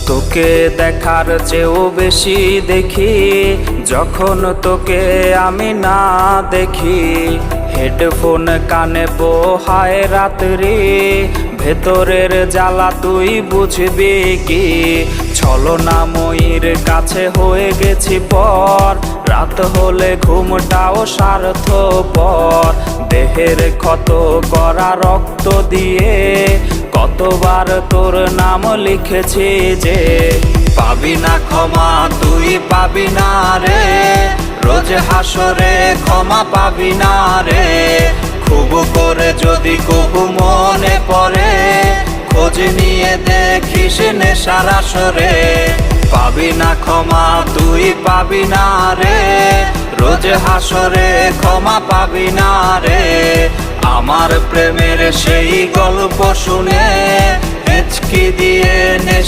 তোকে দেখার চেয়েও বেশি দেখি যখন তোকে আমি না দেখি। হেডফোন কানে পোহায় রাত্রি, ভেতরের জ্বালা তুই বুঝবি কি। ছলনাময়ীর কাছে হয়ে গেছি পর, রাত হলে ঘুমটাও স্বার্থপর। দেহের ক্ষত করা রক্ত দিয়ে কতবার তোর নাম লিখেছি যে, পাবি না ক্ষমা তুই পাবি না রে, রোজ হাসরে ক্ষমা পাবি না রে। খুব করে যদি কবু মনে পড়ে, খোঁজ নিয়ে দেখিস নেশার আসরে। পাবি না ক্ষমা তুই পাবি না রে, রোজ হাসরে ক্ষমা পাবি না রে। আমার প্রেমের সেই গল্প শুনে হেঁচকি দিয়ে নেশা